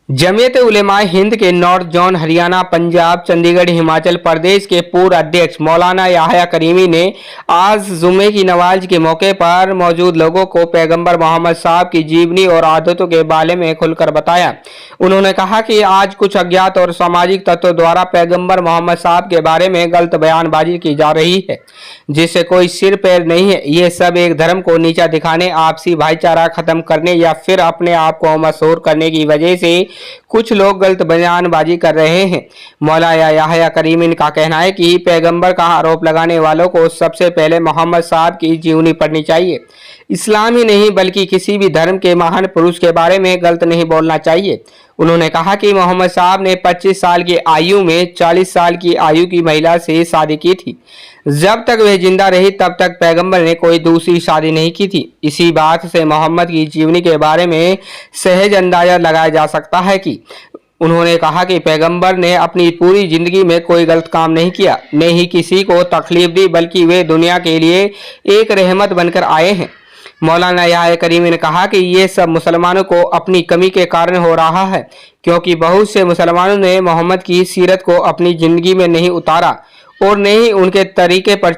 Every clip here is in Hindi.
जमीयत उलेमाए हिंद के नॉर्थ जोन हरियाणा, पंजाब, चंडीगढ़, हिमाचल प्रदेश के पूर्व अध्यक्ष मौलाना याहया करीमी ने आज जुमे की नमाज के मौके पर मौजूद लोगों को पैगंबर मोहम्मद साहब की जीवनी और आदतों के बारे में खुलकर बताया। उन्होंने कहा कि आज कुछ अज्ञात और सामाजिक तत्वों द्वारा पैगंबर मोहम्मद साहब के बारे में गलत बयानबाजी की जा रही है, जिससे कोई सिर पैर नहीं है। ये सब एक धर्म को नीचा दिखाने, आपसी भाईचारा खत्म करने या फिर अपने आप को मशहूर करने की वजह से कुछ लोग गलत बयानबाजी कर रहे हैं। मौलाना याहया करीमी का कहना है कि पैगंबर का आरोप लगाने वालों को सबसे पहले मोहम्मद साहब की जीवनी पढ़नी चाहिए। इस्लाम ही नहीं बल्कि किसी भी धर्म के महान पुरुष के बारे में गलत नहीं बोलना चाहिए। उन्होंने कहा कि मोहम्मद साहब ने 25 साल की आयु में 40 साल की आयु की महिला से शादी की थी। जब तक वह जिंदा रही तब तक पैगंबर ने कोई दूसरी शादी नहीं की थी। इसी बात से मोहम्मद की जीवनी के बारे में सहज अंदाजा लगाया जा सकता है कि उन्होंने कहा कि पैगंबर ने अपनी पूरी जिंदगी में कोई गलत काम नहीं किया, न ही किसी को तकलीफ दी, बल्कि वे दुनिया के लिए एक रहमत बनकर आए हैं। मौलाना याहया करीमी ने कहा कि ये सब मुसलमानों को अपनी कमी के कारण हो रहा है, क्योंकि बहुत से मुसलमानों ने मोहम्मद की सीरत को अपनी जिंदगी में नहीं उतारा और न ही उनके तरीके पर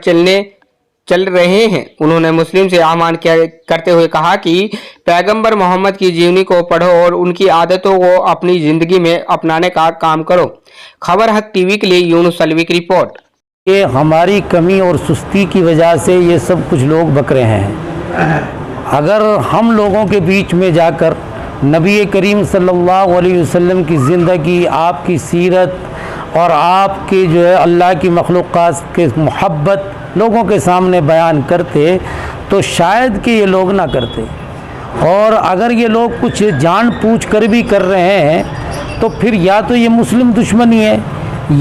चल रहे हैं। उन्होंने मुस्लिम से आह्वान करते हुए कहा कि पैगंबर मोहम्मद की जीवनी को पढ़ो और उनकी आदतों को अपनी जिंदगी में अपनाने का काम करो। खबर हक टीवी के लिए यूनुस अलवी की रिपोर्ट। ये हमारी कमी और सुस्ती की वजह से ये सब कुछ लोग बक रहे हैं। अगर हम लोगों के बीच में जाकर नबी करीम सल्लल्लाहु अलैहि वसल्लम की ज़िंदगी, आपकी सीरत और आपकी जो है अल्लाह की मखलूक़ात के मोहब्बत लोगों के सामने बयान करते तो शायद कि ये लोग ना करते। और अगर ये लोग कुछ जान पूछ कर भी कर रहे हैं तो फिर या तो ये मुस्लिम दुश्मनी है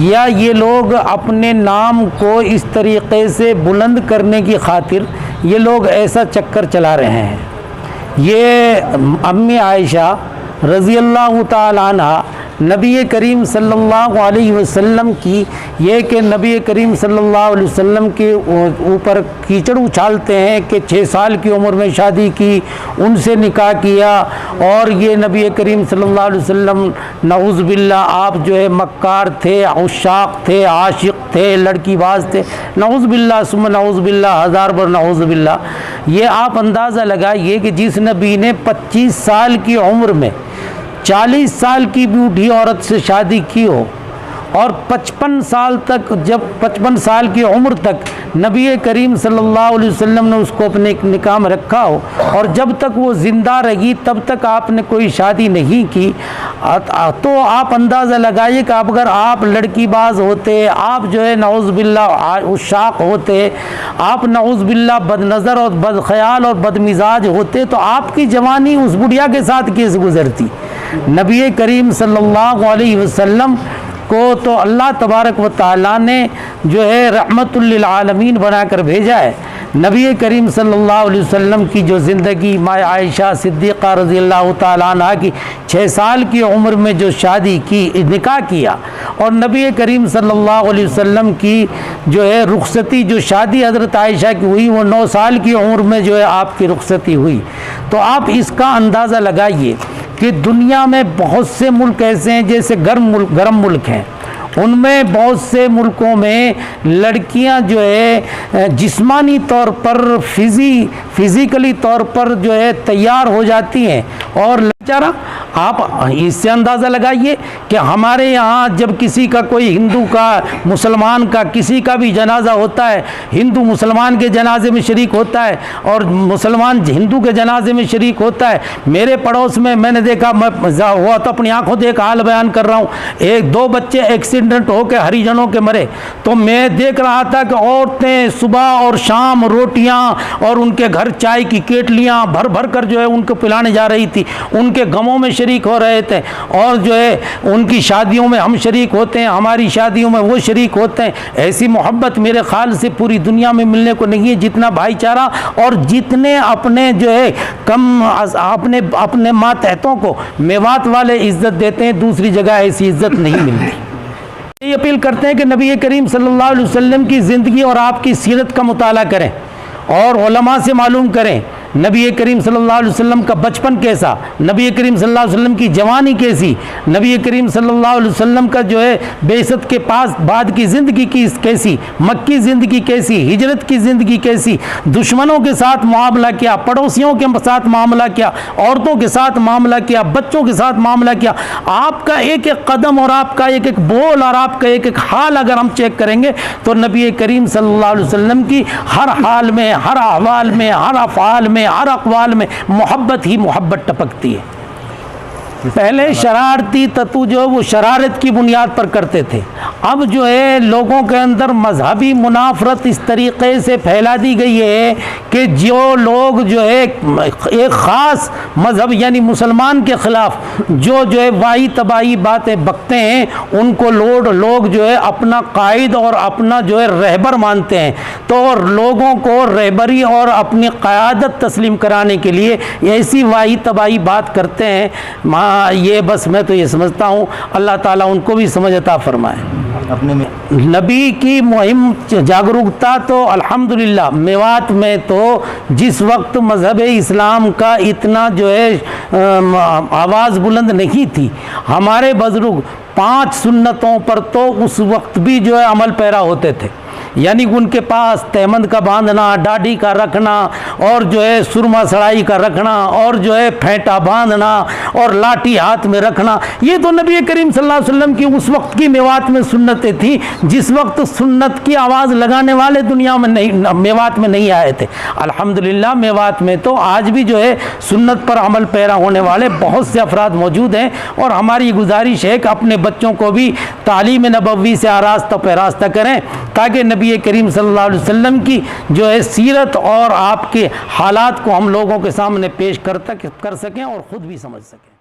या ये लोग अपने नाम को इस तरीक़े से बुलंद करने की खातिर ये लोग ऐसा चक्कर चला रहे हैं। ये अम्मी आयशा रज़ी अल्लाह ताला अन्हा नबी करीम सल्लल्लाहु अलैहि वसल्लम की ये कि नबी करीम सल्लल्लाहु अलैहि वसल्लम के ऊपर कीचड़ उछालते हैं कि 6 साल की उम्र में शादी की, उनसे निकाह किया और ये नबी करीम सल्लल्लाहु अलैहि वसल्लम नऊज़ बिल्लाह आप जो है मक्कार थे, उशाक थे, आशिक थे, लड़कीबाज थे, नऊज़ बिल्लाह सुम्मा नऊज़ बिल्लाह, हज़ार बार नऊज़ बिल्लाह। ये आप अंदाज़ा लगाइए कि जिस नबी ने 25 साल की उम्र में 40 साल की बूढ़ी औरत से शादी की हो और 55 साल तक, जब 55 साल की उम्र तक नबी करीम सल्लल्लाहु अलैहि वसल्लम ने उसको अपने निकाह में रखा हो और जब तक वो ज़िंदा रही तब तक आपने कोई शादी नहीं की, तो आप अंदाज़ा लगाइए कि अगर आप लड़कीबाज होते, आप जो है नऊज़ बिल्लाह उशाक होते, आप नऊज़ बिल्लाह बदनज़र और बदख्याल और बदमिजाज होते तो आपकी जवानी उस बुढ़िया के साथ कैसे गुजरती। नबी करीम सल्लल्लाहु अलैहि वसल्लम को तो अल्लाह तबारक व तआला ने जो है रहमतुल लिल आलमीन बनाकर भेजा है। नबी करीम सल्लल्लाहु अलैहि वसल्लम की जो ज़िंदगी माँ आयशा सिद्दीक़ा रज़ी अल्लाह तआला अन्हा की 6 साल की उम्र में जो शादी की, निकाह किया और नबी करीम सल्लल्लाहु अलैहि वसल्लम की जो है रुखसती, जो शादी हज़रत आयशा की हुई वो 9 साल की उम्र में जो है आपकी रुखसती हुई। तो आप इसका अंदाज़ा लगाइए कि दुनिया में बहुत से मुल्क ऐसे हैं जैसे गर्म मुल्क हैं, उनमें बहुत से मुल्कों में लड़कियां जो है जिस्मानी तौर पर फिज़िकली तौर पर जो है तैयार हो जाती हैं और बेचारा आप इससे अंदाज़ा लगाइए कि हमारे यहाँ जब किसी का कोई हिंदू का, मुसलमान का, किसी का भी जनाजा होता है, हिंदू मुसलमान के जनाजे में शरीक होता है और मुसलमान हिंदू के जनाजे में शरीक होता है। मेरे पड़ोस में मैंने देखा, मैं हुआ तो अपनी आंखों देख हाल बयान कर रहा हूँ, 1-2 बच्चे एक्सीडेंट होकर हरिजनों के मरे। तो मैं देख रहा था कि औरतें सुबह और शाम रोटियाँ और उनके घर चाय की केटलियाँ भर भर कर जो है उनको पिलाने जा रही थी, उनके गमों में शरीक हो रहे थे और जो है उनकी शादियों में हम शरीक होते हैं, हमारी शादियों में वो शरीक होते हैं। ऐसी मोहब्बत मेरे ख्याल से पूरी दुनिया में मिलने को नहीं है, जितना भाईचारा और जितने अपने जो है कम अपने मातहतों को मेवात वाले इज्जत देते हैं, दूसरी जगह ऐसी इज्जत नहीं मिलती। ये अपील करते हैं कि नबी करीम सल्लल्लाहु अलैहि वसल्लम की ज़िंदगी और आपकी सीरत का मुताला करें और उलमा से मालूम करें नबी करीम सल्लल्लाहु अलैहि वसल्लम का बचपन कैसा, नबी करीम सल्लल्लाहु अलैहि वसल्लम की जवानी कैसी, नबी करीम सल्लल्लाहु अलैहि वसल्लम का जो है बेइज्जत के पास बाद की ज़िंदगी की कैसी, मक्की ज़िंदगी कैसी, हिजरत की ज़िंदगी कैसी, दुश्मनों के साथ मामला किया, पड़ोसियों के साथ मामला किया, औरतों के साथ मामला किया, बच्चों के साथ मामला किया। आपका एक एक कदम और आपका एक एक बोल और आपका एक एक हाल अगर हम चेक करेंगे तो नबी करीम सल्लल्लाहु अलैहि वसल्लम की हर हाल में, हर अहवाल में, हर अफ़आल में, हर अक़वाल में मोहब्बत ही मोहब्बत टपकती है। पहले शरारती तत्व जो वो शरारत की बुनियाद पर करते थे, अब जो है लोगों के अंदर मजहबी मुनाफरत इस तरीक़े से फैला दी गई है कि जो लोग जो है एक ख़ास मज़हब यानी मुसलमान के ख़िलाफ़ जो है वाही तबाही बातें बकते हैं, उनको लोग जो है अपना कायद और अपना जो है रहबर मानते हैं। तो लोगों को रहबरी और अपनी क़यादत तस्लीम कराने के लिए ऐसी वाही तबाही बात करते हैं। ये बस मैं तो ये समझता हूँ अल्लाह ताला उनको भी समझ अता फरमाए। अपने में नबी की मुहिम जागरूकता तो अल्हम्दुलिल्लाह मेवात में तो जिस वक्त मज़हब इस्लाम का इतना जो है आवाज़ बुलंद नहीं थी, हमारे बुज़ुर्ग 5 सुन्नतों पर तो उस वक्त भी जो है अमल पैरा होते थे। यानी उनके पास तहमंद का बांधना, दाढ़ी का रखना और जो है सुरमा सड़ाई का रखना और जो है फेंटा बांधना और लाठी हाथ में रखना, ये तो नबी करीम सल्लल्लाहु अलैहि वसल्लम की उस वक्त की मेवात में सुन्नतें थी जिस वक्त सुन्नत की आवाज़ लगाने वाले दुनिया में नहीं, मेवात में नहीं आए थे। अल्हम्दुलिल्लाह मेवात में तो आज भी जो है सुन्नत पर अमल पैरा होने वाले बहुत से अफराद मौजूद हैं और हमारी गुजारिश है कि अपने बच्चों को भी तालीम नबवी से आरास्ता पैरास्ता करें ताकि नबी करीम सल्लल्लाहु अलैहि वसल्लम की जो है सीरत और आपके हालात को हम लोगों के सामने पेश कर सकें और ख़ुद भी समझ सकें।